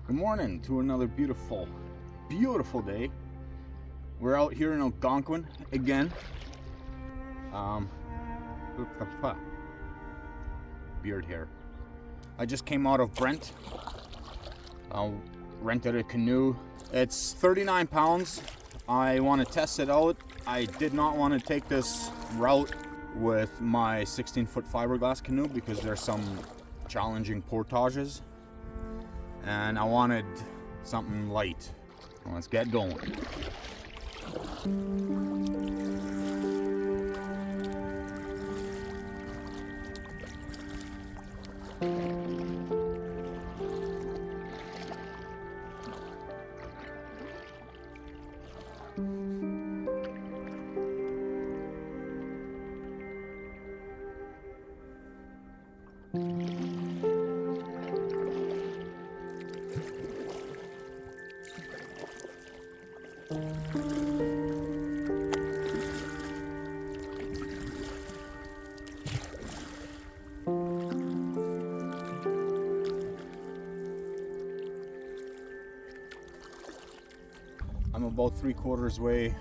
Good morning to another beautiful day. We're out here in Algonquin again. Beard hair. I just came out of Brent. Rented a canoe. It's 39 pounds. I want to test it out. I did not want to take this route with my 16-foot fiberglass canoe because there's some challenging portages. And I wanted something light. Let's get going. I'm about 3/4 way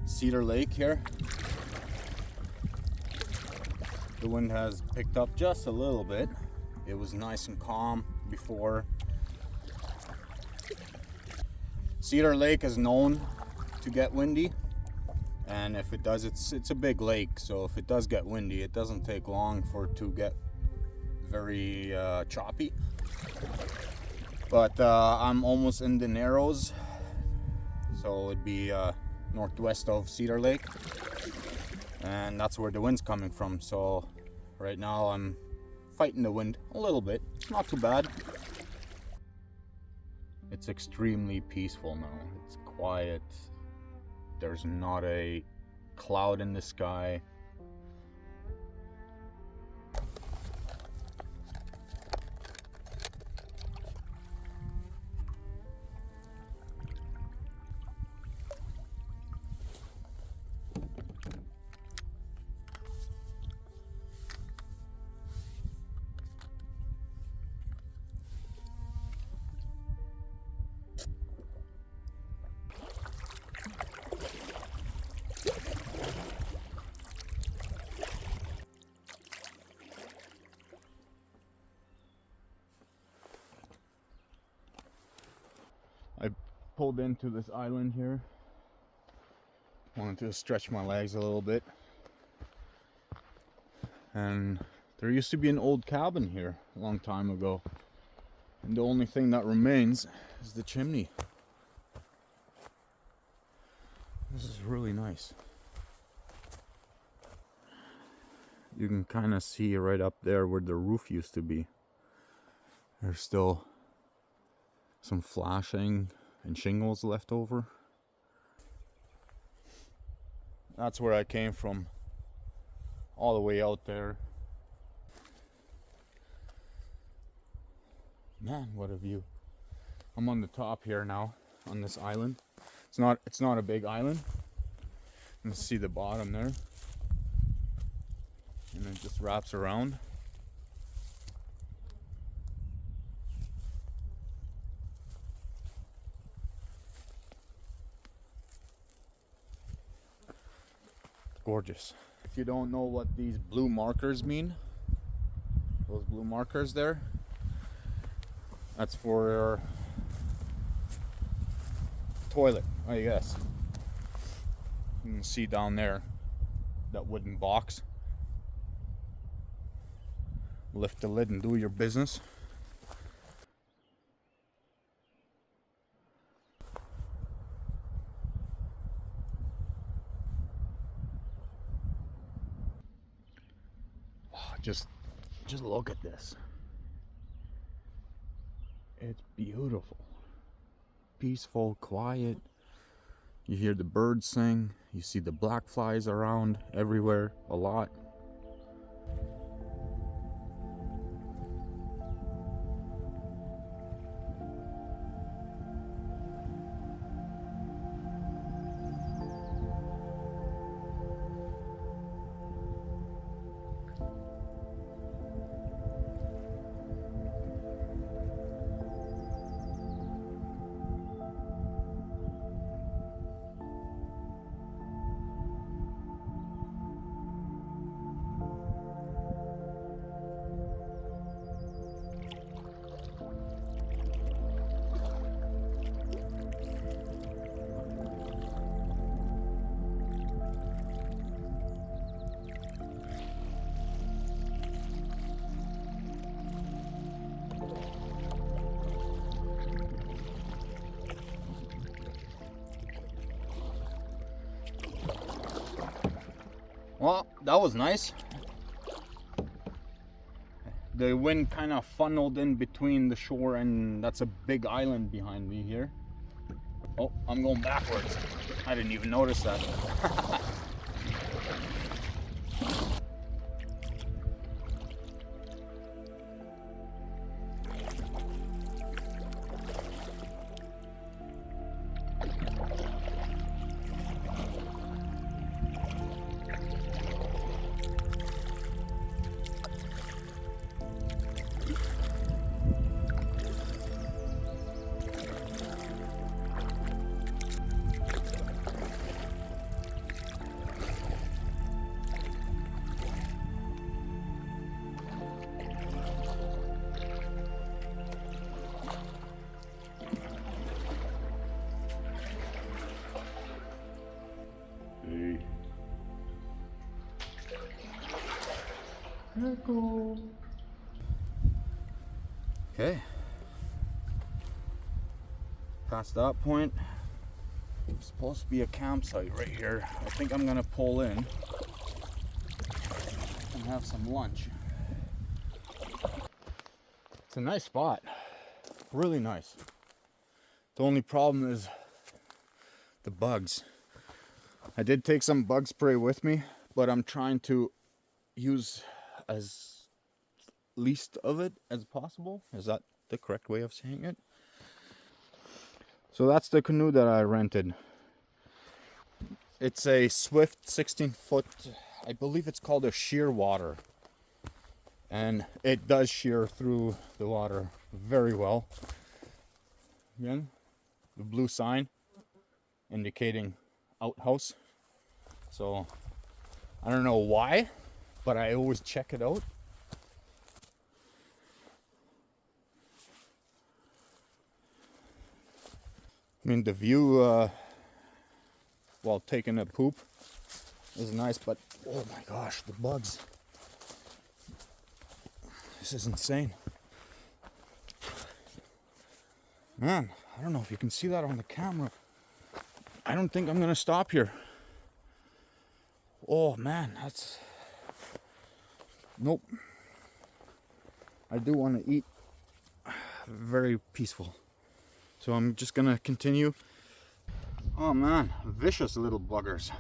Cedar Lake here. The wind has picked up just a little bit. It was nice and calm before. Cedar Lake is known to get windy, and if it does, it's a big lake, so if it does get windy, it doesn't take long for it to get very choppy. But I'm almost in the Narrows, so it'd be northwest of Cedar Lake, and that's where the wind's coming from. So right now I'm fighting the wind a little bit. It's not too bad. It's extremely peaceful now. It's quiet. There's not a cloud in the sky. I pulled into this island here. Wanted to stretch my legs a little bit. And there used to be an old cabin here a long time ago. And the only thing that remains is the chimney. This is really nice. You can kind of see right up there where the roof used to be. There's still some flashing and shingles left over. That's where I came from, all the way out there. Man, what a view. I'm on the top here now on this island. It's not a big island. You can see the bottom there. And it just wraps around. Gorgeous. If you don't know what these blue markers mean, those blue markers there, that's for your toilet, I guess. You can see down there that wooden box. Lift the lid and do your business. Just look at this. It's beautiful. Peaceful, quiet. You hear the birds sing. You see the black flies around everywhere, a lot. Well, that was nice. The wind kind of funneled in between the shore, and that's a big island behind me here. Oh, I'm going backwards. I didn't even notice that. Okay. Past that point, there's supposed to be a campsite right here. I think I'm gonna pull in and have some lunch. It's a nice spot, really nice. The only problem is the bugs. I did take some bug spray with me, but I'm trying to use as least of it as possible. Is that the correct way of saying it? So that's the canoe that I rented. It's a Swift 16-foot, I believe it's called a sheer water. And it does shear through the water very well. Again, the blue sign indicating outhouse. So I don't know why, but I always check it out. I mean, the view while taking a poop is nice, but oh my gosh, the bugs. This is insane. Man, I don't know if you can see that on the camera. I don't think I'm gonna stop here. Oh man, that's... Nope. I do want to eat. Very peaceful. So I'm just gonna continue. Oh man, vicious little buggers.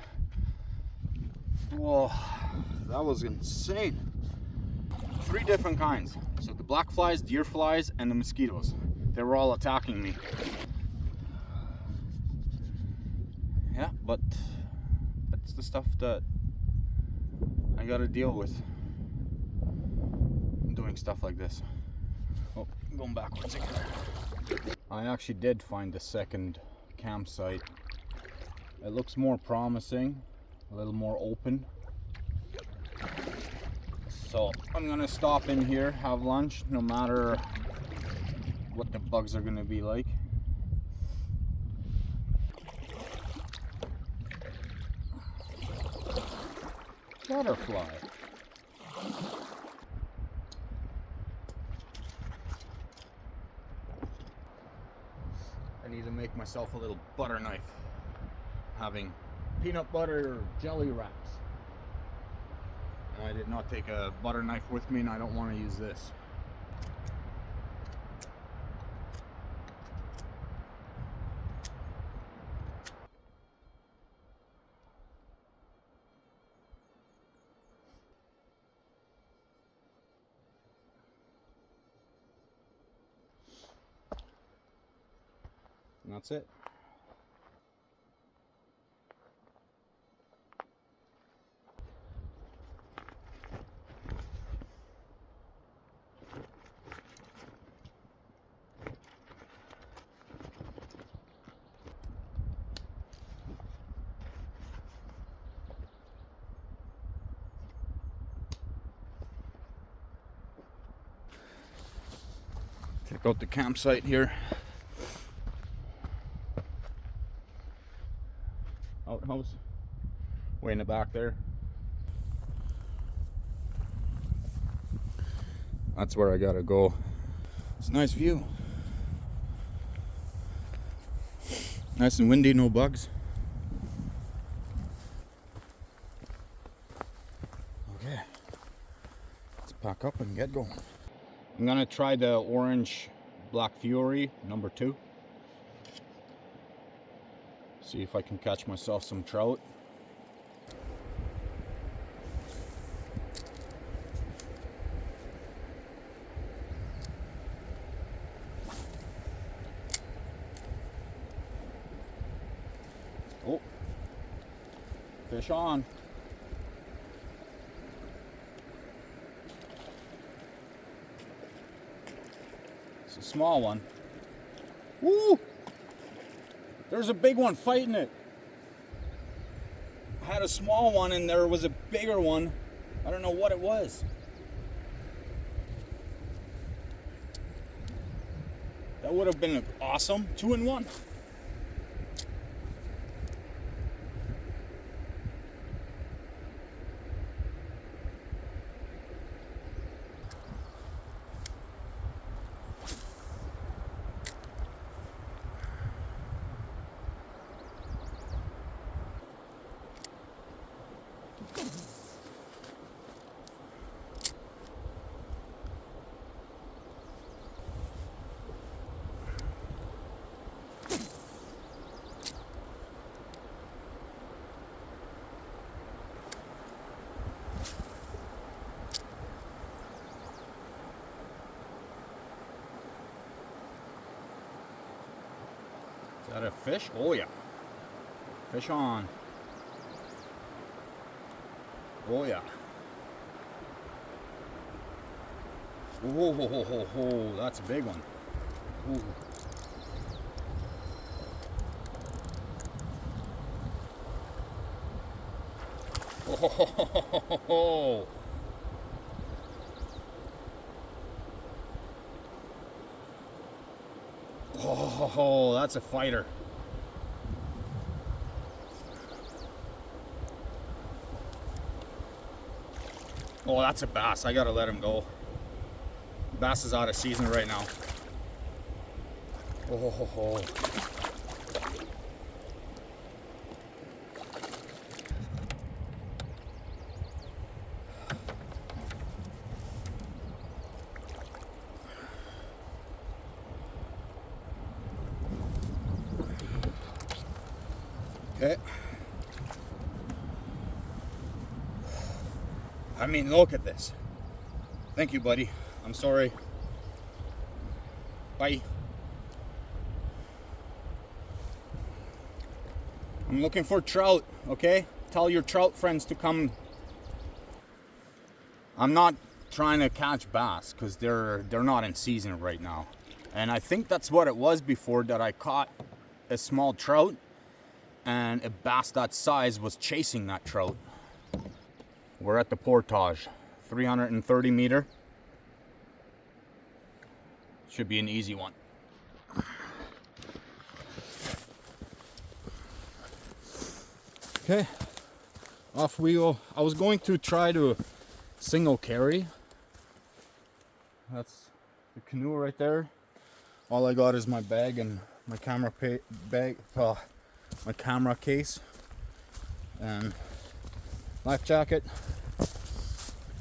Whoa, that was insane. 3 different kinds. So the black flies, deer flies, and the mosquitoes. They were all attacking me. Yeah, but that's the stuff that I gotta deal with doing stuff like this. Oh, I'm going backwards again. I actually did find a second campsite. It looks more promising, a little more open. So I'm gonna stop in here, have lunch, no matter what the bugs are gonna be like. Butterfly. I need to make myself a little butter knife, having peanut butter jelly wraps. And I did not take a butter knife with me, and I don't want to use this. And that's it. Check out the campsite here. Outhouse, way in the back there. That's where I gotta go. It's a nice view. Nice and windy, no bugs. up and get going. I'm gonna try the orange Black Fury number 2. See if I can catch myself some trout. Oh, fish on. It's a small one. Woo! There's a big one fighting it. I had a small one and there was a bigger one. I don't know what it was. That would have been awesome. 2 in 1. Is that a fish? Oh yeah. Fish on. Oh yeah. Oh, ho, ho, ho, ho. That's a big one. Ooh. Oh, ho, ho, ho, ho, ho. Oh, that's a fighter. Oh, that's a bass. I gotta let him go. Bass is out of season right now. Oh, ho, ho. Okay. I mean, look at this. Thank you, buddy. I'm sorry. Bye. I'm looking for trout, okay? Tell your trout friends to come. I'm not trying to catch bass because they're not in season right now. And I think that's what it was before, that I caught a small trout and a bass that size was chasing that trout. We're at the portage, 330 meter. Should be an easy one. Okay, off we go. I was going to try to single carry. That's the canoe right there. All I got is my bag and my camera my camera case and life jacket.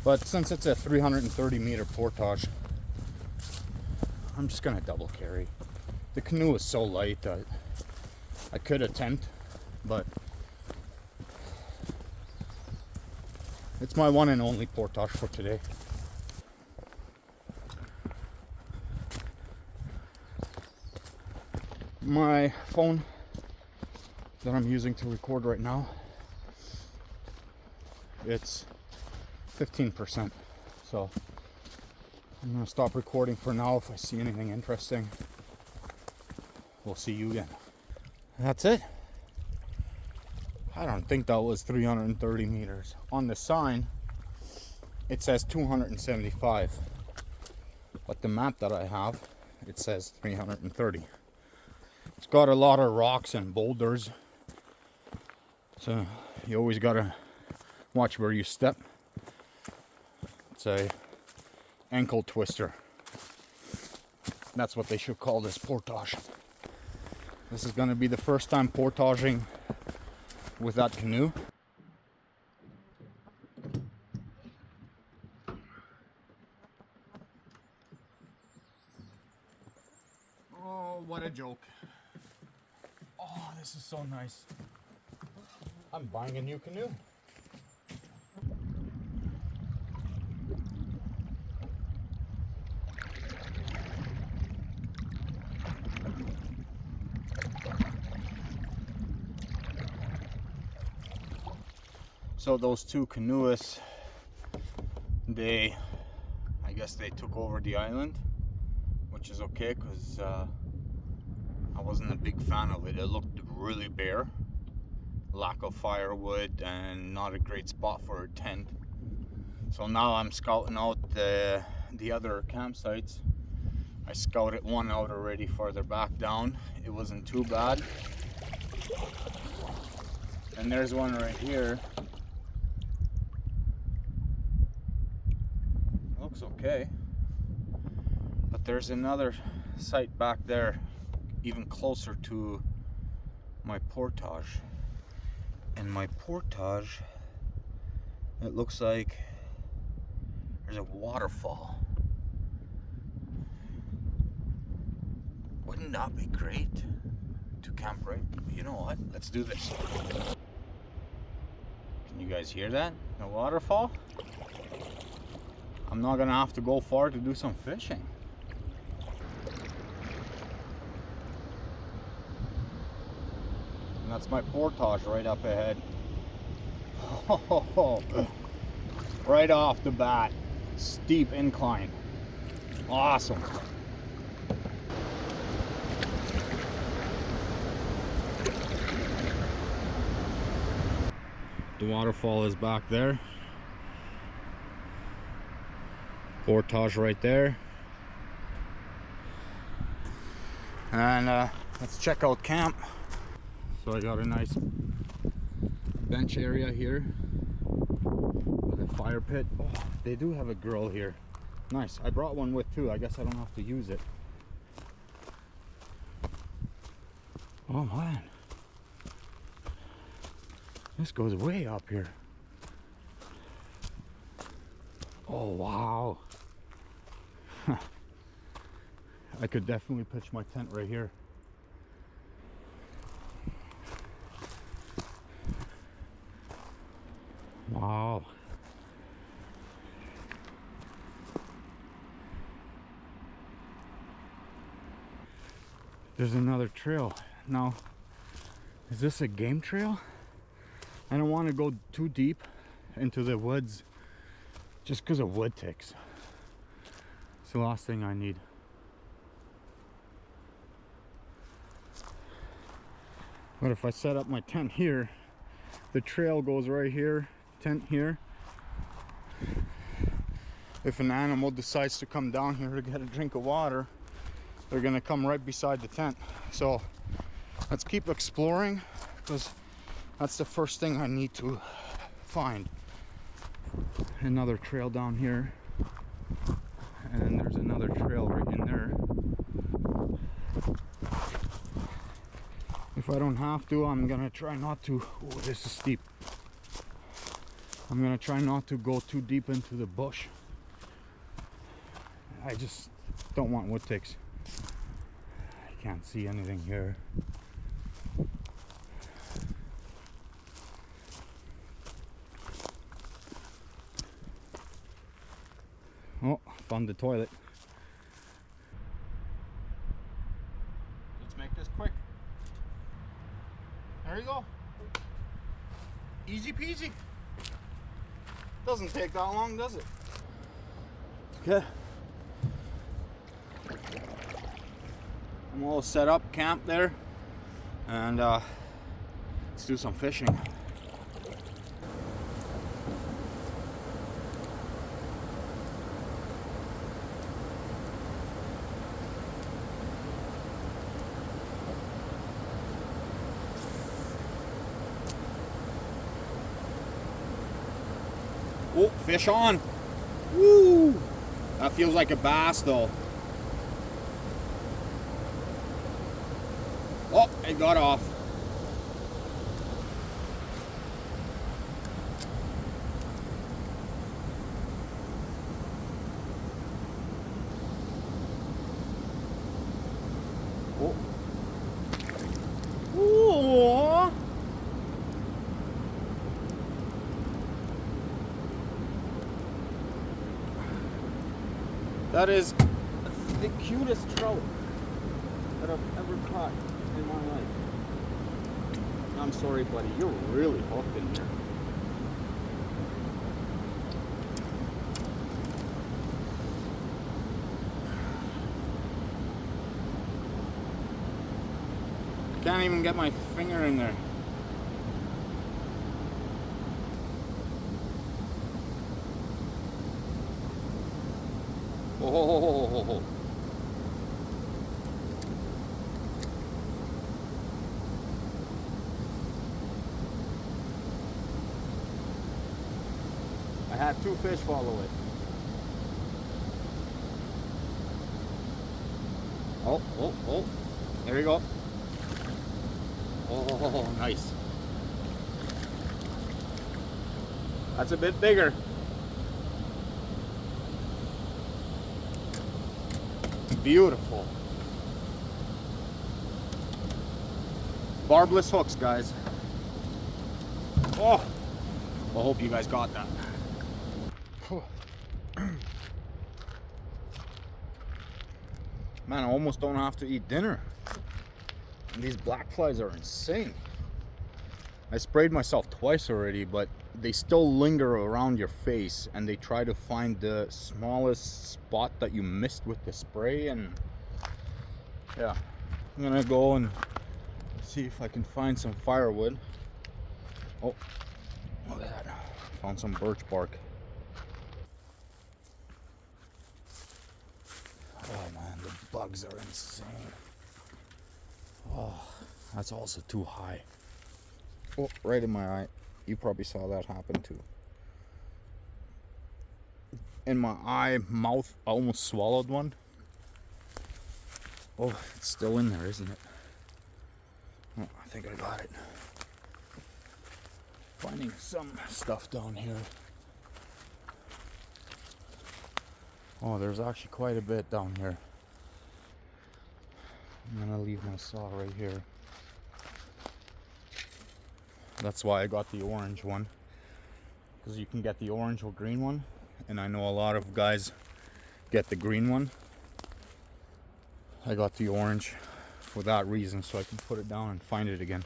But since it's a 330 meter portage, I'm just gonna double carry. The canoe is so light that I could attempt, but it's my one and only portage for today. My phone that I'm using to record right now, it's 15%. So I'm gonna stop recording for now. If I see anything interesting, we'll see you again. That's it. I don't think that was 330 meters. On the sign, it says 275. But the map that I have, it says 330. It's got a lot of rocks and boulders, so you always gotta watch where you step. It's a ankle twister. That's what they should call this portage. This is gonna be the first time portaging with that canoe. joke. Oh, this is so nice. I'm buying a new canoe. So those two canoeists, I guess they took over the island, which is okay because I wasn't a big fan of it. It looked really bare, lack of firewood, and not a great spot for a tent. So now I'm scouting out the other campsites. I scouted one out already further back down. It wasn't too bad. And there's one right here. Looks okay. But there's another site back there, even closer to my portage. And my portage, it looks like there's a waterfall. Wouldn't that be great to camp right? You know what? Let's do this. Can you guys hear that? The waterfall? I'm not gonna have to go far to do some fishing. And that's my portage right up ahead. Right off the bat, steep incline. Awesome. The waterfall is back there. Portage right there. And let's check out camp. So I got a nice bench area here with a fire pit. Oh, they do have a grill here. Nice. I brought one with too. I guess I don't have to use it. Oh man, this goes way up here. Oh wow. I could definitely pitch my tent right here. Wow. There's another trail. Now, is this a game trail? I don't want to go too deep into the woods just because of wood ticks. It's the last thing I need. But if I set up my tent here, the trail goes right here, tent here. If an animal decides to come down here to get a drink of water, they're gonna come right beside the tent. So let's keep exploring, because that's the first thing I need to find. Another trail down here, and there's another trail right in there. If I don't have to, I'm gonna try not to. Oh, this is steep. I'm gonna try not to go too deep into the bush. I just don't want wood ticks. I can't see anything here. Oh, found the toilet. Let's make this quick. There you go. Easy peasy. Doesn't take that long, does it? Okay. I'm all set up, camp there, and let's do some fishing. Oh, fish on. Woo! That feels like a bass though. Oh, it got off. Oh, That is the cutest trout that I've ever caught in my life. I'm sorry, buddy, you're really hooked in here. Can't even get my finger in there. Oh. I had 2 fish follow it. Oh. There you go. Oh, nice. That's a bit bigger. Beautiful. Barbless hooks, guys. Oh, I hope you guys got that. Man, I almost don't have to eat dinner. And these black flies are insane. I sprayed myself twice already, but they still linger around your face and they try to find the smallest spot that you missed with the spray. And yeah, I'm gonna go and see if I can find some firewood. Oh, look at that. Found some birch bark. Oh man, the bugs are insane. Oh, that's also too high. Oh, right in my eye. You probably saw that happen too. In my eye, mouth, I almost swallowed one. Oh, it's still in there, isn't it? Oh, I think I got it. Finding some stuff down here. Oh, there's actually quite a bit down here. I'm gonna leave my saw right here. That's why I got the orange one, because you can get the orange or green one, and I know a lot of guys get the green one. I got the orange for that reason, so I can put it down and find it again.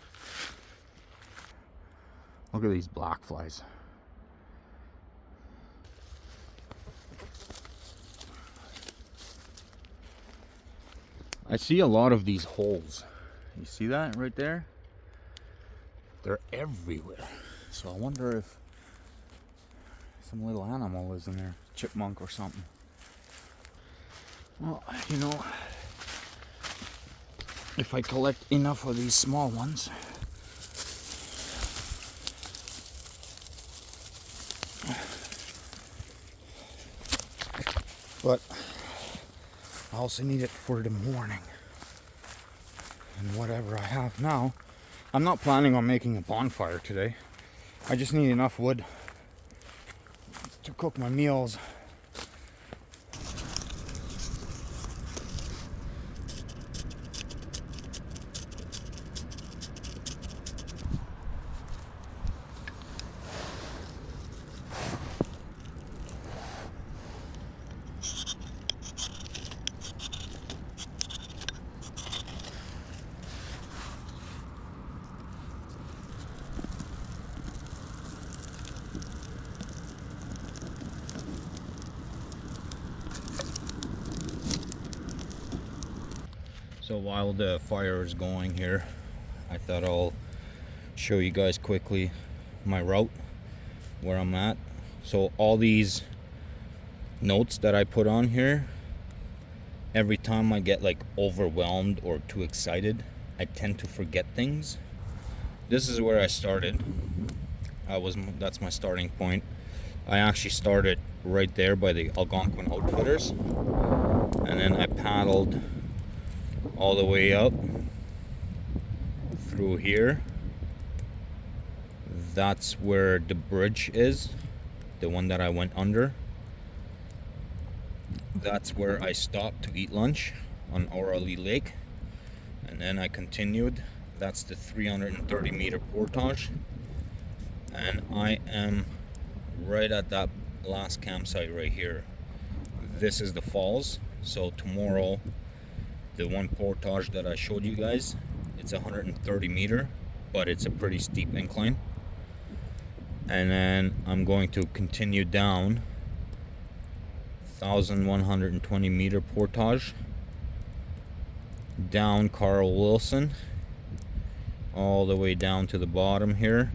Look at these black flies. I see a lot of these holes. You see that right there? They're everywhere. So I wonder if some little animal is in there, chipmunk or something. Well, you know, if I collect enough of these small ones, but I also need it for the morning. And whatever I have now, I'm not planning on making a bonfire today. I just need enough wood to cook my meals. So while the fire is going here, I thought I'll show you guys quickly my route, where I'm at. So all these notes that I put on here, every time I get like overwhelmed or too excited, I tend to forget things. This is where I started. That's my starting point. I actually started right there by the Algonquin Outfitters, and then I paddled all the way up through here. That's where the bridge is, the one that I went under. That's where I stopped to eat lunch on Orally Lake, and then I continued. That's the 330 meter portage, and I am right at that last campsite right here. This is the falls. So tomorrow, the one portage that I showed you guys, it's 130 meter, but it's a pretty steep incline. And then I'm going to continue down 1,120 meter portage down Carl Wilson all the way down to the bottom here.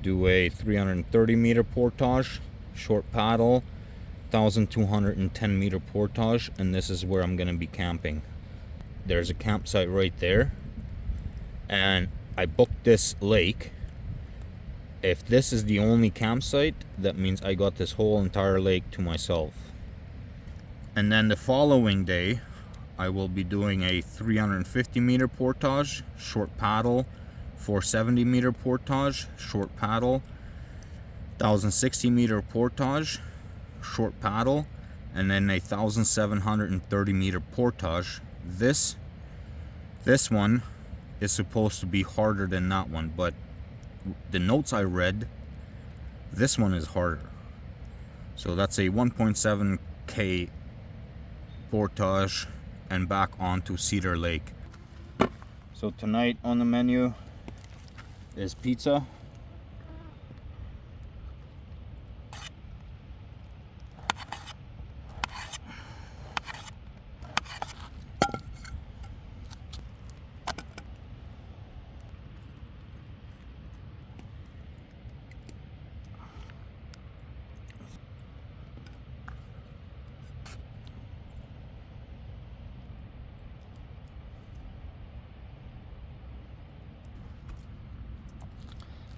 Do a 330 meter portage, short paddle, 1,210 meter portage, and this is where I'm going to be camping. There's a campsite right there, and I booked this lake. If this is the only campsite, that means I got this whole entire lake to myself. And then the following day, I will be doing a 350 meter portage, short paddle, 470 meter portage, short paddle, 1,060 meter portage, short paddle, and then a 1,730 meter portage. This one is supposed to be harder than that one, but the notes I read, this one is harder. So that's a 1.7K portage and back onto Cedar Lake. So tonight on the menu is pizza.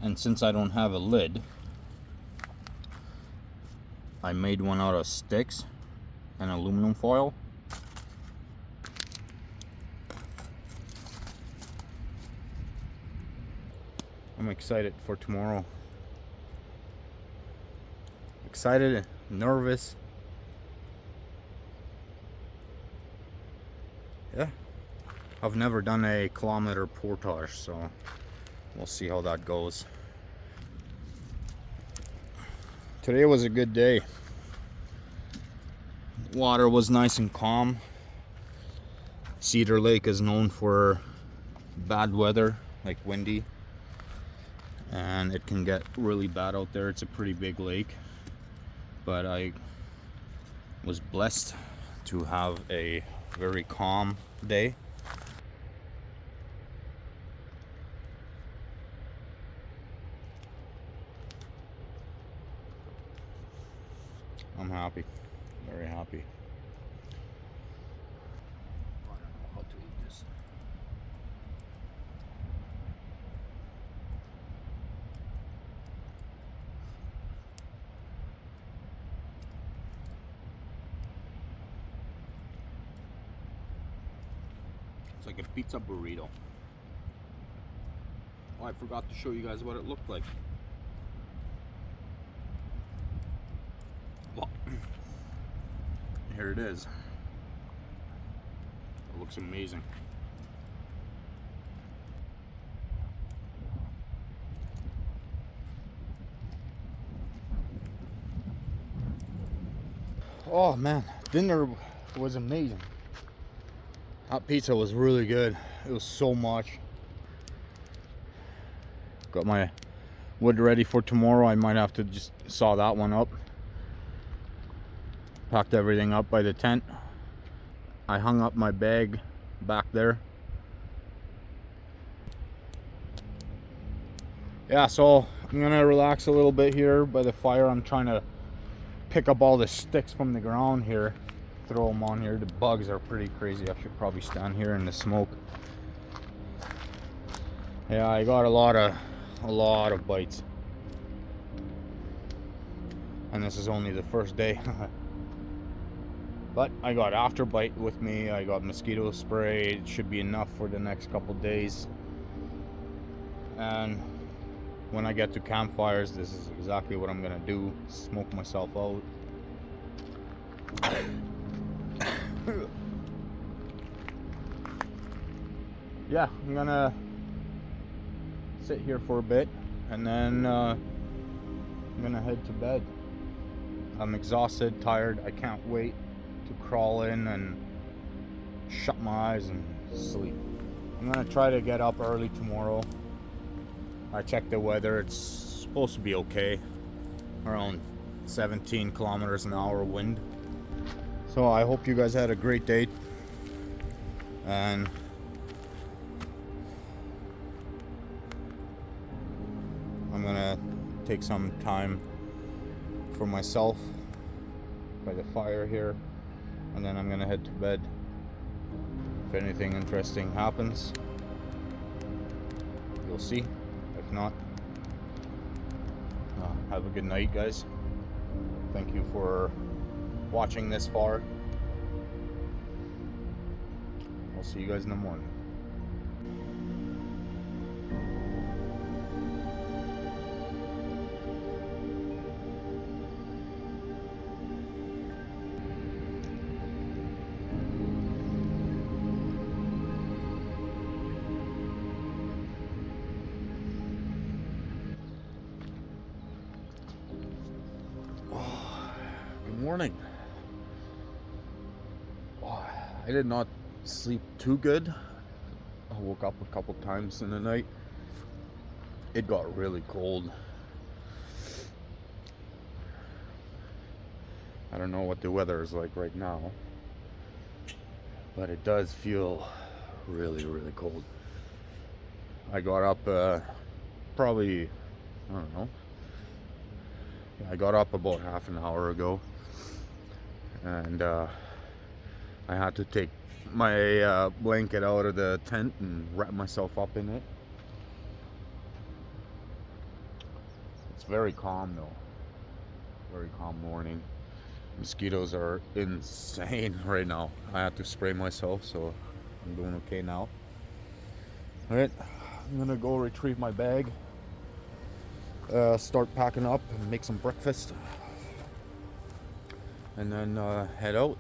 And since I don't have a lid, I made one out of sticks and aluminum foil. I'm excited for tomorrow. Excited, nervous. Yeah, I've never done a kilometer portage, so we'll see how that goes. Today was a good day. Water was nice and calm. Cedar Lake is known for bad weather, like windy, and it can get really bad out there. It's a pretty big lake, but I was blessed to have a very calm day. I'm happy, very happy. I don't know how to eat this. It's like a pizza burrito. Oh, I forgot to show you guys what it looked like. Well, here it is. It looks amazing. Oh man, dinner was amazing. That pizza was really good. It was so much. Got my wood ready for tomorrow. I might have to just saw that one up. Packed everything up by the tent. I hung up my bag back there. Yeah, so I'm gonna relax a little bit here by the fire. I'm trying to pick up all the sticks from the ground here, throw them on here. The bugs are pretty crazy. I should probably stand here in the smoke. Yeah, I got a lot of bites, and this is only the first day. But I got afterbite with me. I got mosquito spray. It should be enough for the next couple days. And when I get to campfires, this is exactly what I'm gonna do. Smoke myself out. Yeah, I'm gonna sit here for a bit, and then I'm gonna head to bed. I'm exhausted, tired. I can't wait crawl in and shut my eyes and sleep. I'm gonna try to get up early tomorrow. I checked the weather, it's supposed to be okay. Around 17 kilometers an hour wind. So I hope you guys had a great day. And I'm gonna take some time for myself by the fire here, and then I'm gonna head to bed. If anything interesting happens, you'll see. If not, have a good night, guys. Thank you for watching this far. I'll see you guys in the morning. Good morning. I did not sleep too good. I woke up a couple times in the night. It got really cold. I don't know what the weather is like right now, but it does feel really, really cold. I got up probably, I don't know. I got up about half an hour ago, and I had to take my blanket out of the tent and wrap myself up in it. It's very calm though. Very calm morning. Mosquitoes are insane right now. I had to spray myself, so I'm doing okay now. Alright, I'm gonna go retrieve my bag, start packing up and make some breakfast, and then head out.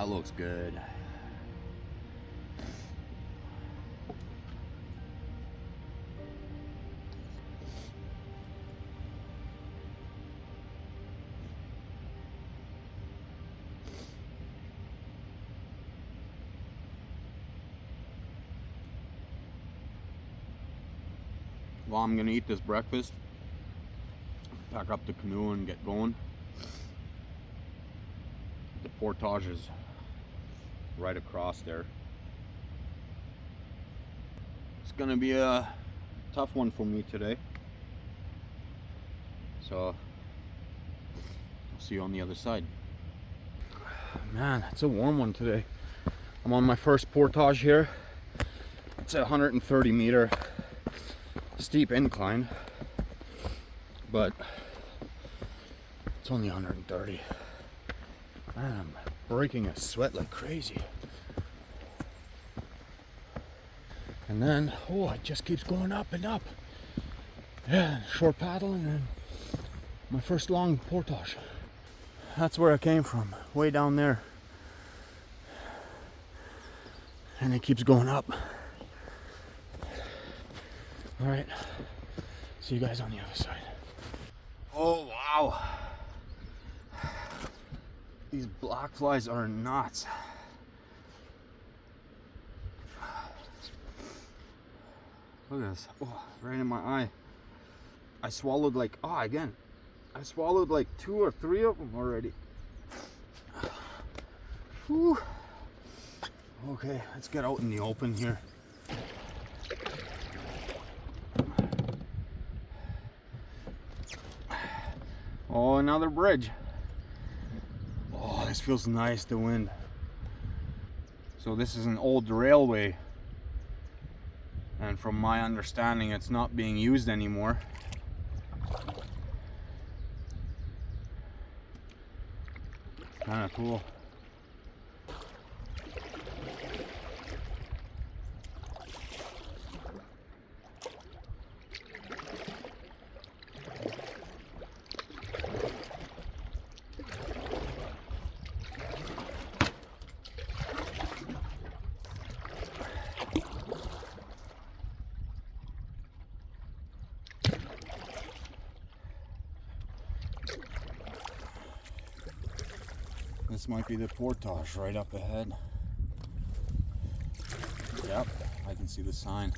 That looks good. Well, I'm gonna eat this breakfast, pack up the canoe and get going. The portage is right across there. It's gonna be a tough one for me today. So I'll see you on the other side. Man, it's a warm one today. I'm on my first portage here. It's a 130 meter steep incline, but it's only 130. Man, I'm breaking a sweat like crazy. And then, oh, it just keeps going up and up. Yeah, short paddle and then my first long portage. That's where I came from, way down there. And it keeps going up. All right, see you guys on the other side. Oh, wow. These black flies are nuts. Look at this. Oh, right in my eye. I swallowed like, again. I swallowed like 2 or 3 of them already. Whew. Okay, let's get out in the open here. Oh, another bridge. Oh, this feels nice, the wind. So this is an old railway. And from my understanding, it's not being used anymore. Kind of cool. This might be the portage right up ahead. Yep, I can see the sign.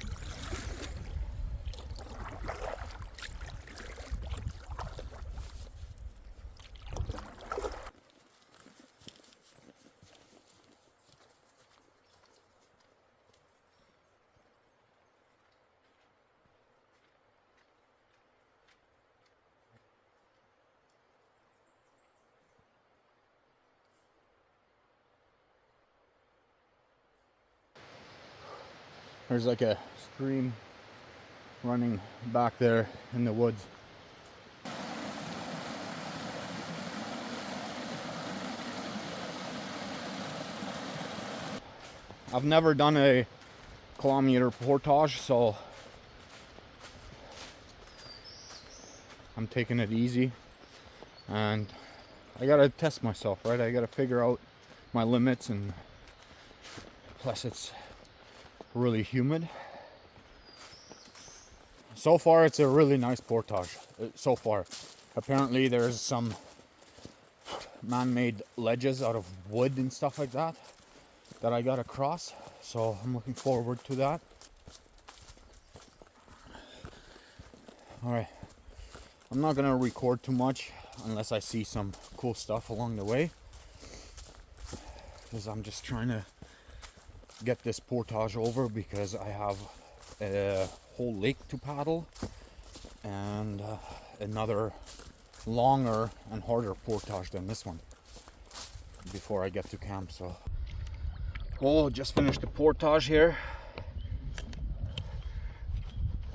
There's like a stream running back there in the woods. I've never done a kilometer portage, so I'm taking it easy. And I gotta test myself, right? I gotta figure out my limits, and plus it's really humid. So far it's a really nice portage. So far. Apparently there's some man-made ledges out of wood and stuff like that I gotta cross, so I'm looking forward to that. Alright, I'm not gonna record too much unless I see some cool stuff along the way, because I'm just trying to get this portage over, because I have a whole lake to paddle and another longer and harder portage than this one before I get to camp. So, oh, just finished the portage here.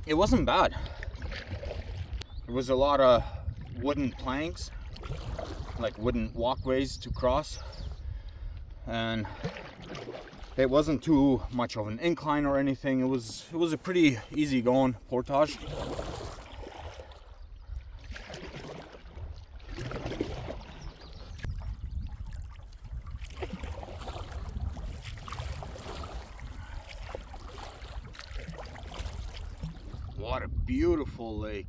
It wasn't bad. There was a lot of wooden planks, like wooden walkways to cross, and it wasn't too much of an incline or anything. It was a pretty easy going portage. What a beautiful lake.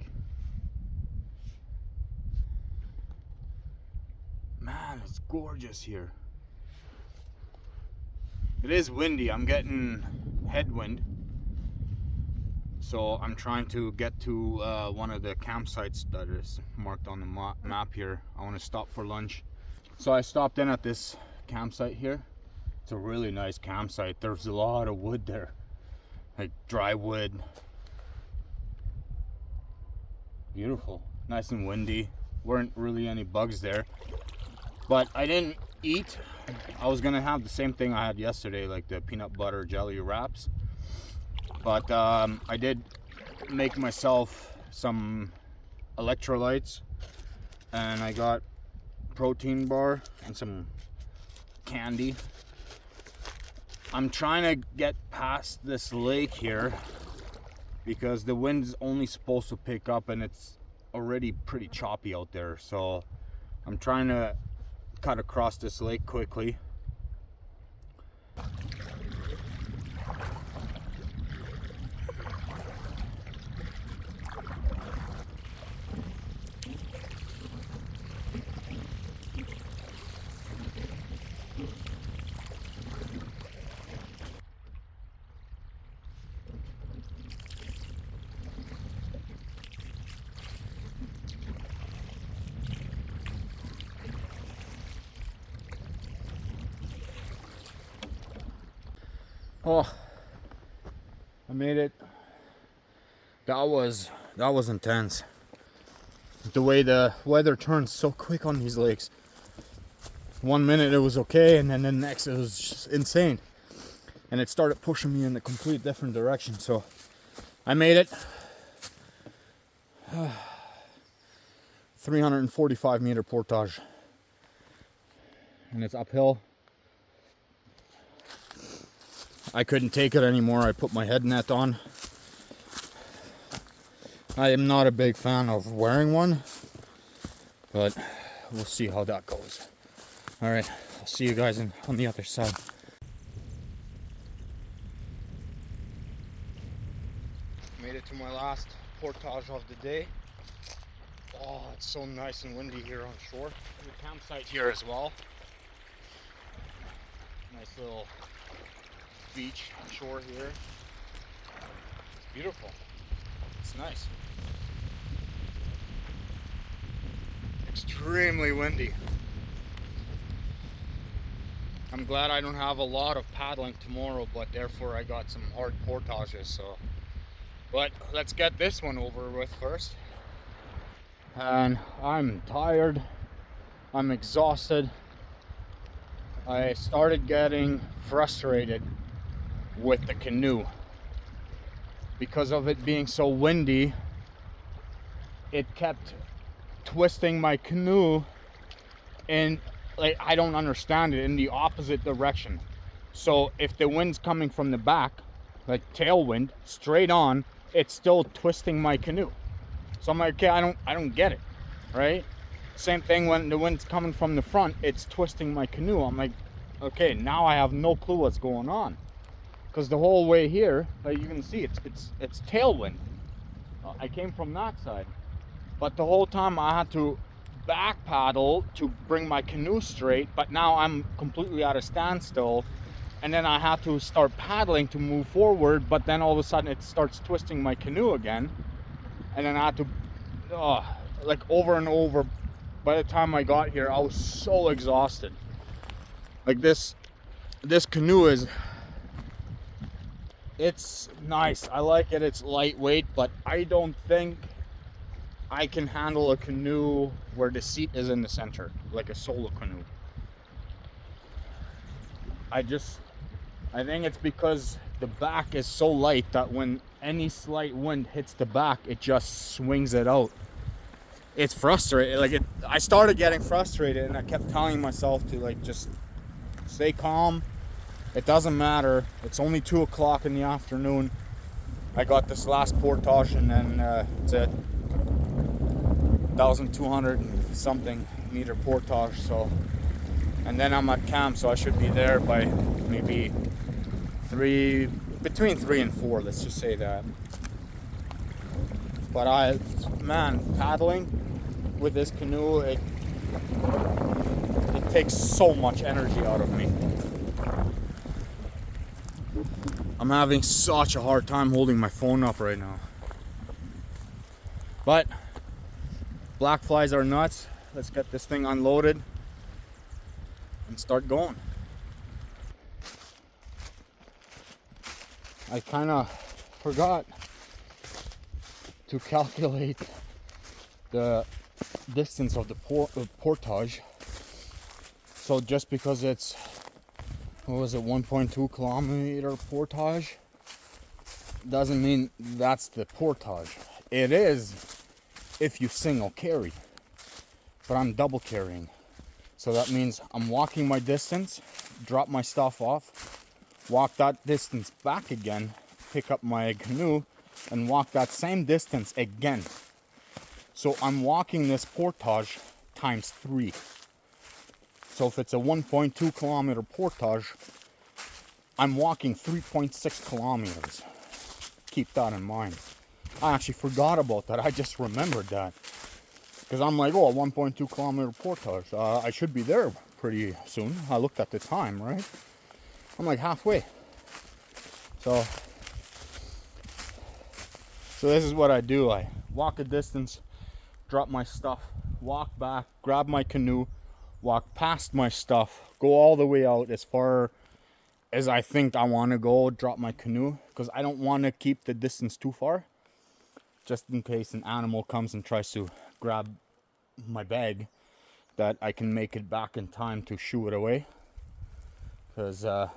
Man, it's gorgeous here. It is windy. I'm getting headwind. So I'm trying to get to one of the campsites that is marked on the map here. I want to stop for lunch. So I stopped in at this campsite here. It's a really nice campsite. There's a lot of wood there, like dry wood. Beautiful, nice and windy. Weren't really any bugs there, but I didn't eat. I was gonna have the same thing I had yesterday, like the peanut butter jelly wraps, but I did make myself some electrolytes, and I got protein bar and some candy. I'm trying to get past this lake here because the wind's only supposed to pick up and it's already pretty choppy out there. So I'm trying to cut across this lake quickly. Oh, I made it. That was intense. The way the weather turns so quick on these lakes. 1 minute it was okay, and then the next it was just insane. And it started pushing me in a complete different direction. So I made it. 345 meter portage. And it's uphill. I couldn't take it anymore. I put my head net on. I am not a big fan of wearing one, but we'll see how that goes. All right, I'll see you guys on the other side. Made it to my last portage of the day. Oh, it's so nice and windy here on shore. There's a campsite here as well. Nice little beach shore here. It's beautiful. It's nice. Extremely windy. I'm glad I don't have a lot of paddling tomorrow, but therefore I got some hard portages. So, but let's get this one over with first. And I'm tired. I'm exhausted. I started getting frustrated with the canoe because of it being so windy. It kept twisting my canoe in, like, I don't understand it, in the opposite direction. So if the wind's coming from the back, like tailwind straight on, it's still twisting my canoe. So I'm like, okay, I don't get it, right? Same thing when the wind's coming from the front, it's twisting my canoe. I'm like, okay, now I have no clue what's going on. Because the whole way here, like you can see, it's tailwind. I came from that side, but the whole time I had to back paddle to bring my canoe straight. But now I'm completely at a standstill, and then I had to start paddling to move forward. But then all of a sudden it starts twisting my canoe again, and then I had to, like over and over. By the time I got here, I was so exhausted. Like this canoe is. It's nice. I like it. It's lightweight, but I don't think I can handle a canoe where the seat is in the center, like a solo canoe. I think it's because the back is so light that when any slight wind hits the back, it just swings it out. It's frustrating. I started getting frustrated, and I kept telling myself to just stay calm. It doesn't matter. It's only 2 o'clock in the afternoon. I got this last portage, and then it's a 1,200 and something meter portage. So, and then I'm at camp, so I should be there by maybe between 3 and 4. Let's just say that. But man, paddling with this canoe, it takes so much energy out of me. I'm having such a hard time holding my phone up right now. But black flies are nuts. Let's get this thing unloaded and start going. I kind of forgot to calculate the distance of the portage. So just because it's, what was it, 1.2 kilometer portage, doesn't mean that's the portage. It is if you single carry, but I'm double carrying. So that means I'm walking my distance, drop my stuff off, walk that distance back again, pick up my canoe, and walk that same distance again. So I'm walking this portage times 3. So if it's a 1.2 kilometer portage, I'm walking 3.6 kilometers. Keep that in mind. I actually forgot about that. I just remembered that. Because I'm like, oh, a 1.2 kilometer portage. I should be there pretty soon. I looked at the time, right? I'm like halfway. So this is what I do. I walk a distance, drop my stuff, walk back, grab my canoe, walk past my stuff, go all the way out as far as I think I want to go, drop my canoe, because I don't want to keep the distance too far, just in case an animal comes and tries to grab my bag, that I can make it back in time to shoo it away, because I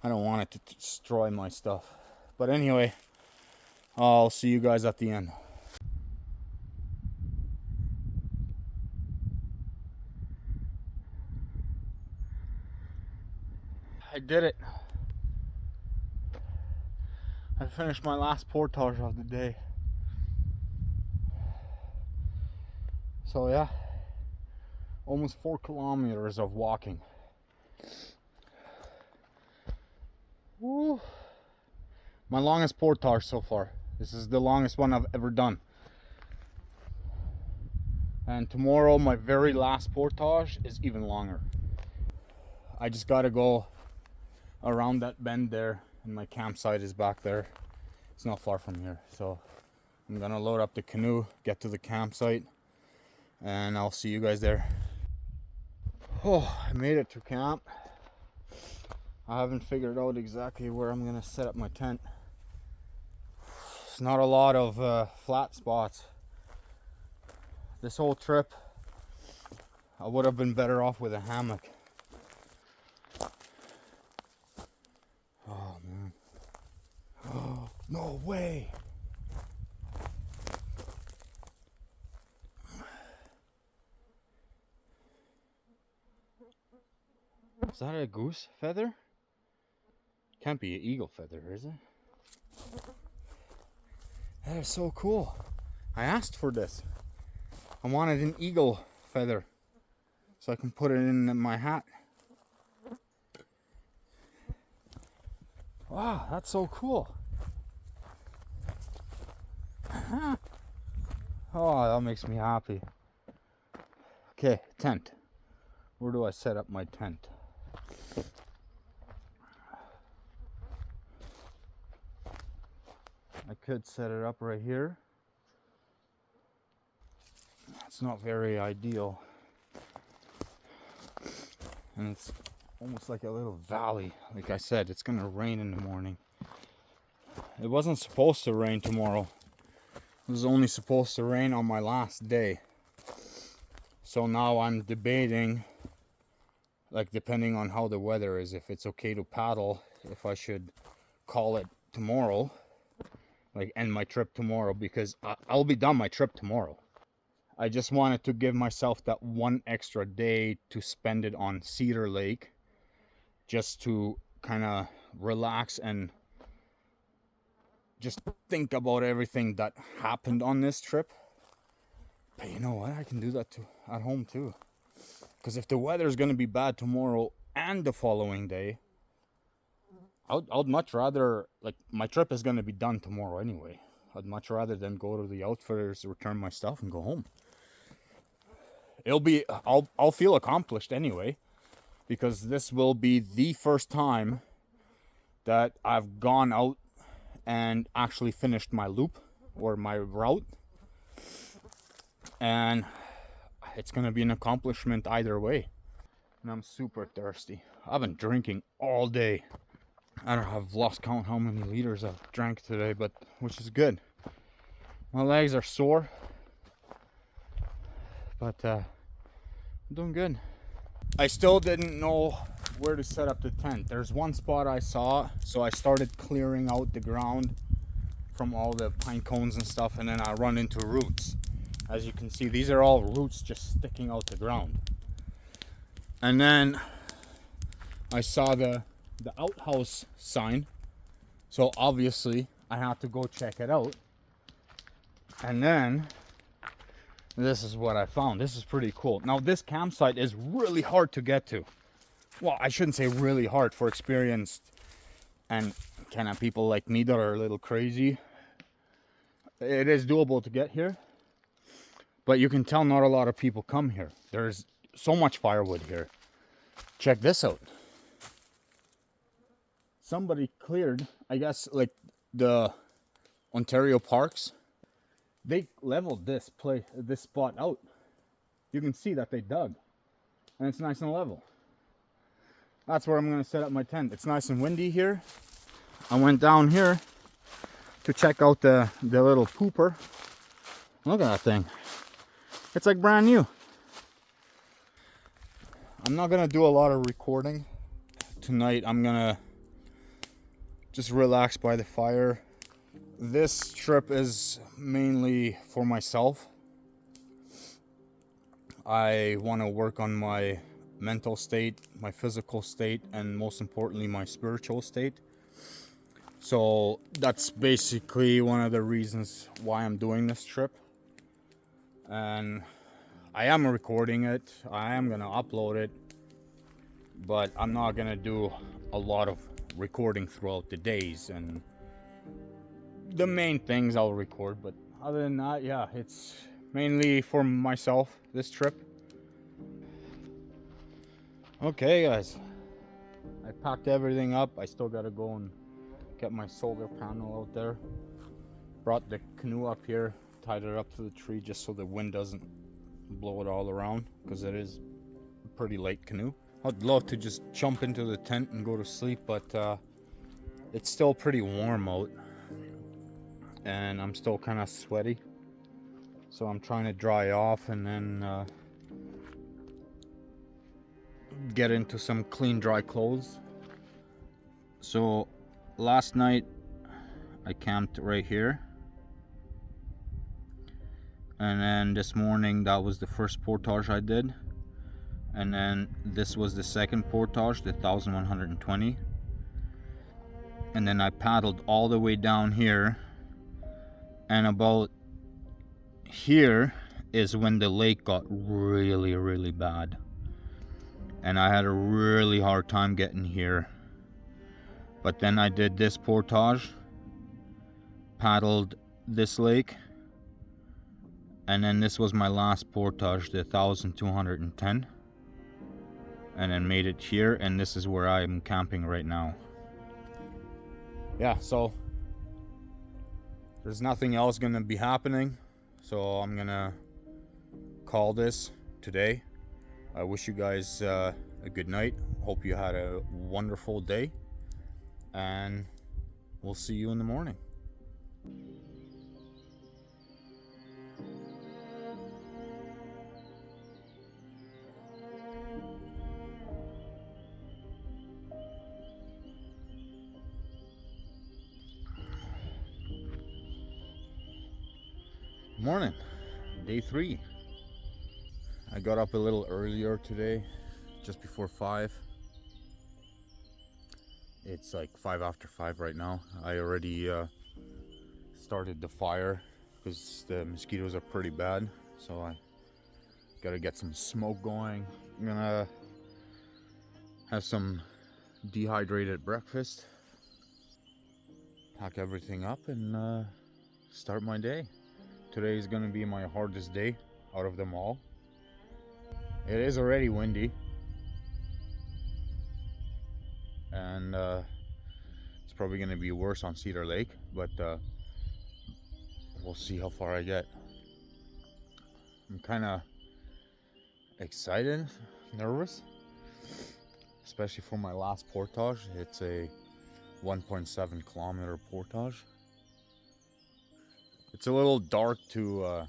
don't want it to destroy my stuff. But anyway, I'll see you guys at the end. I did it. I finished my last portage of the day. So yeah, almost 4 kilometers of walking. Woo. My longest portage so far. This is the longest one I've ever done. And tomorrow, my very last portage is even longer. I just gotta go around that bend there, and my campsite is back there. It's not far from here. So I'm gonna load up the canoe, get to the campsite, and I'll see you guys there. Oh, I made it to camp. I haven't figured out exactly where I'm gonna set up my tent. It's not a lot of flat spots. This whole trip, I would have been better off with a hammock. Oh man. Oh, no way. Is that a goose feather? Can't be an eagle feather, is it? That is so cool. I asked for this. I wanted an eagle feather so I can put it in my hat. Wow, that's so cool. Oh, that makes me happy. Okay, tent. Where do I set up my tent? I could set it up right here. It's not very ideal. And it's almost like a little valley. Like I said, it's gonna rain in the morning. It wasn't supposed to rain tomorrow. It was only supposed to rain on my last day. So now I'm debating, like depending on how the weather is, if it's okay to paddle, if I should call it tomorrow, like end my trip tomorrow, because I'll be done my trip tomorrow. I just wanted to give myself that one extra day to spend it on Cedar Lake, just to kind of relax and just think about everything that happened on this trip. But you know what? I can do that too, at home too. Because if the weather is going to be bad tomorrow and the following day, I'd much rather, like, my trip is going to be done tomorrow anyway. I'd much rather than go to the outfitters, return my stuff, and go home. I'll feel accomplished anyway, because this will be the first time that I've gone out and actually finished my loop or my route, and it's gonna be an accomplishment either way. And I'm super thirsty. I've been drinking all day. I don't have lost count how many liters I've drank today, but which is good. My legs are sore, but I'm doing good. I still didn't know where to set up the tent. There's one spot I saw, so I started clearing out the ground from all the pine cones and stuff, and then I run into roots. As you can see, these are all roots just sticking out the ground. And then I saw the outhouse sign, so obviously I have to go check it out. And then this is what I found. This is pretty cool. Now this campsite is really hard to get to. Well, I shouldn't say really hard for experienced and kind of people like me that are a little crazy. It is doable to get here, but you can tell not a lot of people come here. There's so much firewood here. Check this out. Somebody cleared, I guess, like the Ontario parks. They leveled this spot out. You can see that they dug, and it's nice and level. That's where I'm gonna set up my tent. It's nice and windy here. I went down here to check out the little pooper. Look at that thing. It's like brand new. I'm not gonna do a lot of recording tonight. I'm gonna just relax by the fire. This trip is mainly for myself. I want to work on my mental state, my physical state, and most importantly my spiritual state. So that's basically one of the reasons why I'm doing this trip. And I am recording it, I am gonna upload it, but I'm not gonna do a lot of recording throughout the days. And the main things I'll record, but other than that, yeah, it's mainly for myself, this trip. Okay guys, I packed everything up. I still gotta go and get my solar panel out there. Brought the canoe up here, tied it up to the tree just so the wind doesn't blow it all around, because it is a pretty light canoe. I'd love to just jump into the tent and go to sleep, but it's still pretty warm out and I'm still kind of sweaty, so I'm trying to dry off and then get into some clean dry clothes. So last night I camped right here, and then this morning that was the first portage I did, and then this was the second portage, the 1120, and then I paddled all the way down here, and about here is when the lake got really bad, and I had a really hard time getting here. But then I did this portage, paddled this lake, and then this was my last portage, the 1210, and then made it here, and this is where I'm camping right now. Yeah, so there's nothing else gonna be happening, so I'm gonna call this today. I wish you guys a good night. Hope you had a wonderful day, and we'll see you in the morning. Morning, day 3. I got up a little earlier today, just before 5. It's like 5 after 5 right now. I already started the fire because the mosquitoes are pretty bad, so I gotta get some smoke going. I'm gonna have some dehydrated breakfast, pack everything up, and start my day. Today is gonna be my hardest day out of them all. It is already windy, and it's probably gonna be worse on Cedar Lake, but we'll see how far I get. I'm kind of excited, nervous, especially for my last portage. It's a 1.7 kilometer portage. It's a little dark to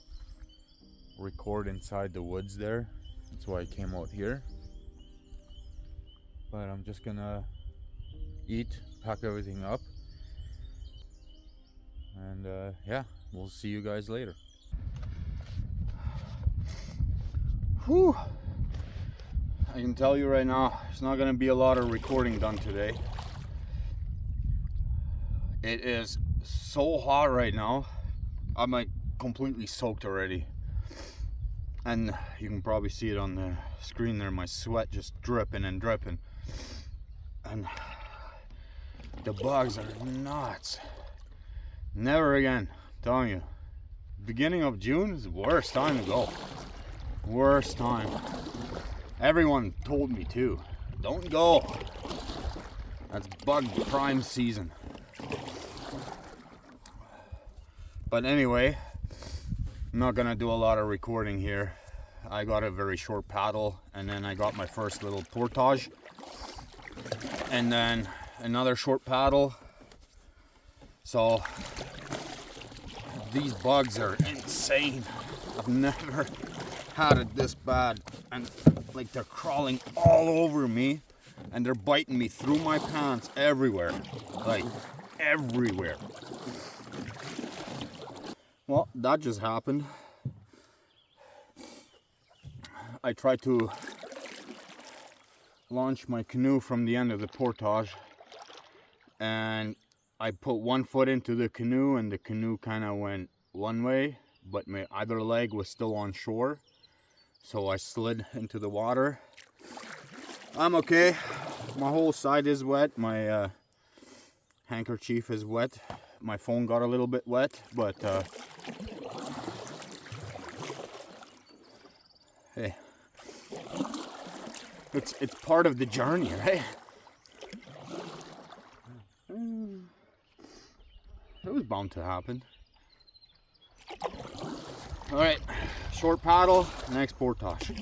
record inside the woods there. That's why I came out here. But I'm just gonna eat, pack everything up, and yeah, we'll see you guys later. Whew. I can tell you right now, there's not gonna be a lot of recording done today. It is so hot right now. I'm like completely soaked already. And you can probably see it on the screen there, my sweat just dripping and dripping. And the bugs are nuts. Never again, I'm telling you. Beginning of June is the worst time to go. Worst time. Everyone told me to. Don't go. That's bug prime season. But anyway, I'm not gonna do a lot of recording here. I got a very short paddle, and then I got my first little portage, and then another short paddle. So these bugs are insane. I've never had it this bad, and like they're crawling all over me, and they're biting me through my pants everywhere, like everywhere. Well, that just happened. I tried to launch my canoe from the end of the portage, and I put one foot into the canoe, and the canoe kind of went one way, but my other leg was still on shore. So I slid into the water. I'm okay. My whole side is wet. My handkerchief is wet. My phone got a little bit wet, but hey, it's part of the journey, right? It was bound to happen. All right, short paddle, next portage.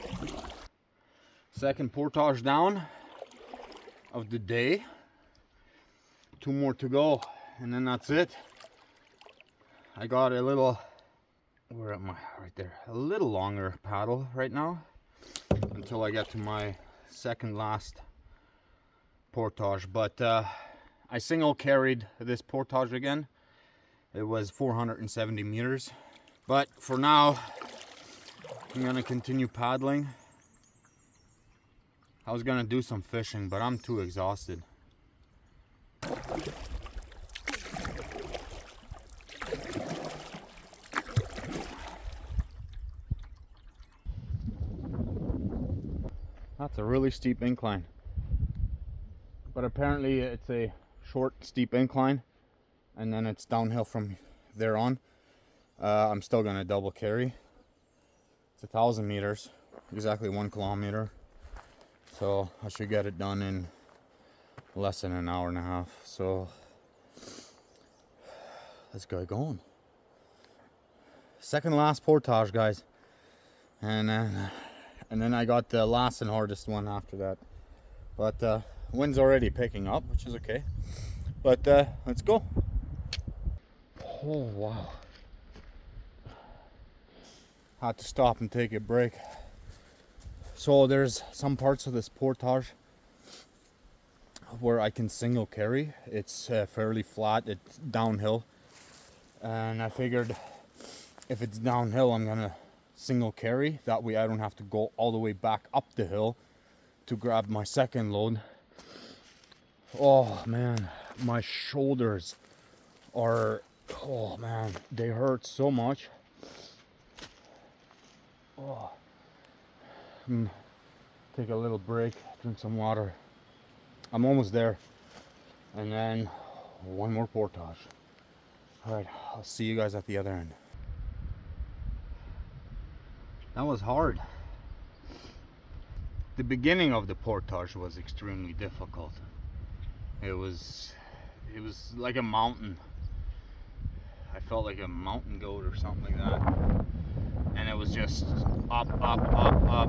Second portage down of the day. 2 more to go, and then that's it. I got a little, where am I? Right there. A little longer paddle right now until I get to my second last portage. But I single carried this portage again. It was 470 meters. But for now, I'm gonna continue paddling. I was gonna do some fishing, but I'm too exhausted. That's a really steep incline. But apparently it's a short, steep incline, and then it's downhill from there on. I'm still gonna double carry. It's 1,000 meters, exactly 1 kilometer. So I should get it done in less than an hour and a half. So let's get going. Second last portage, guys, and then I got the last and hardest one after that. But wind's already picking up, which is okay. But let's go. Oh wow! Had to stop and take a break. So there's some parts of this portage where I can single carry. It's fairly flat, it's downhill, and I figured if it's downhill I'm gonna single carry. That way I don't have to go all the way back up the hill to grab my second load. Oh man, my shoulders are, oh man, they hurt so much. Oh, take a little break, drink some water. I'm almost there, and then one more portage. All right, I'll see you guys at the other end. That was hard. The beginning of the portage was extremely difficult. It was like a mountain. I felt like a mountain goat or something like that. And it was just up, up, up, up.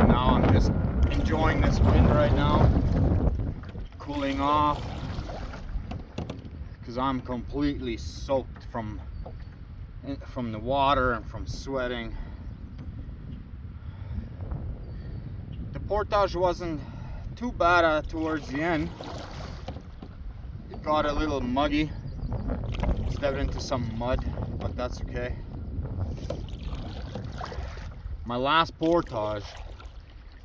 Now I'm just enjoying this wind right now, cooling off, because I'm completely soaked from the water and from sweating. The portage wasn't too bad towards the end. It got a little muggy, stepped into some mud, but that's okay. My last portage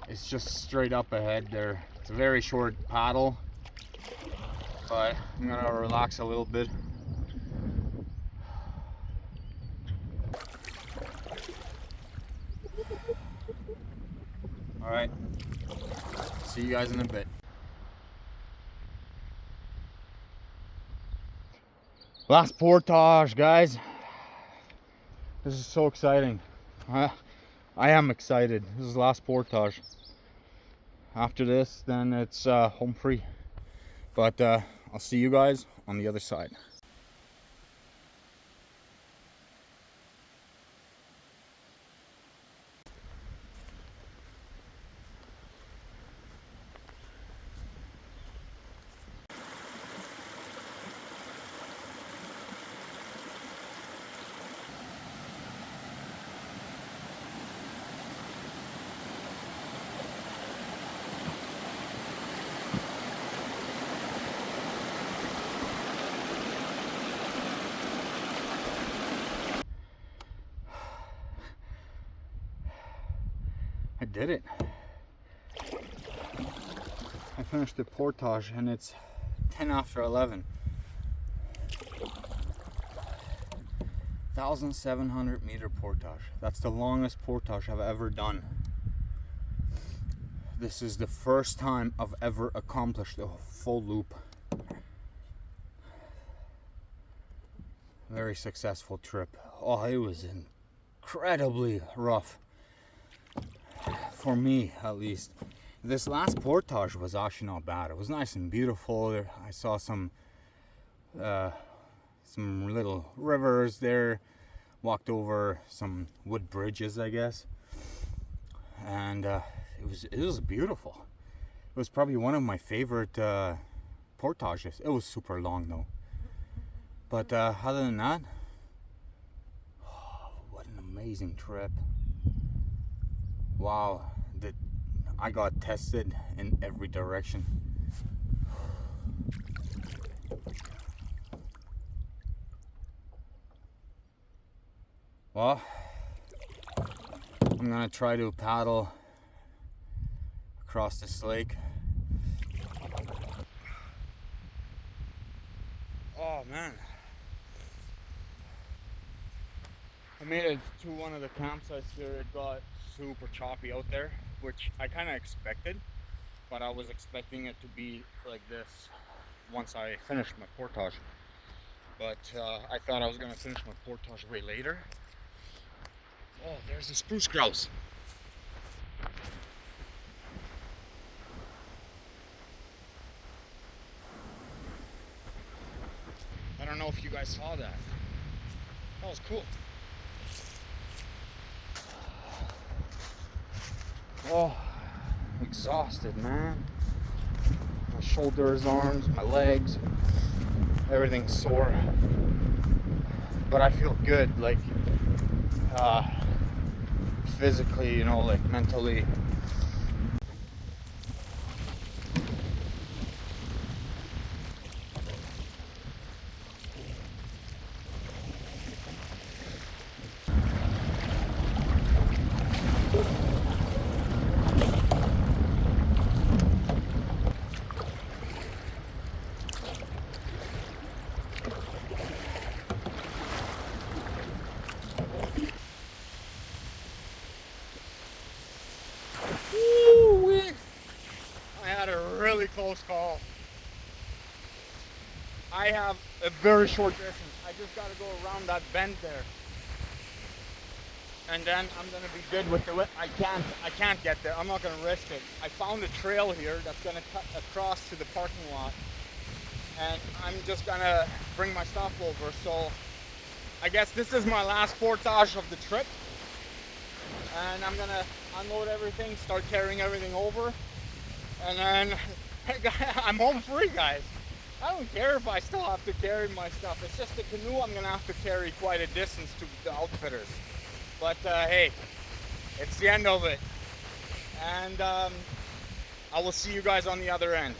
is just straight up ahead there. It's a very short paddle, but I'm gonna relax a little bit. All right, see you guys in a bit. Last portage, guys. This is so exciting. I am excited. This is the last portage. After this, then it's home free. But I'll see you guys on the other side. I did it. I finished the portage and it's 10 after 11. 1,700 meter portage. That's the longest portage I've ever done. This is the first time I've ever accomplished a full loop. Very successful trip. Oh, it was incredibly rough. For me, at least. This last portage was actually not bad. It was nice and beautiful. I saw some little rivers there. Walked over some wood bridges, I guess. And it was beautiful. It was probably one of my favorite portages. It was super long though. But other than that, oh, what an amazing trip. Wow, I got tested in every direction. Well, I'm gonna try to paddle across this lake. Oh man. I made it to one of the campsites there. It got super choppy out there, which I kind of expected, but I was expecting it to be like this once I finished my portage. But I thought I was going to finish my portage way later. Oh, there's a spruce grouse. I don't know if you guys saw that. That was cool. Oh, exhausted, man. My shoulders, arms, my legs, everything's sore. But I feel good, like physically, you know, like mentally. I have a very short distance. I just gotta go around that bend there. And then I'm gonna be good with the whip. I can't get there. I'm not gonna risk it. I found a trail here that's gonna cut across to the parking lot. And I'm just gonna bring my stuff over. So I guess this is my last portage of the trip. And I'm gonna unload everything, start carrying everything over. And then I'm home free, guys. I don't care if I still have to carry my stuff. It's just the canoe I'm gonna have to carry quite a distance to the outfitters. But hey, it's the end of it. And I will see you guys on the other end.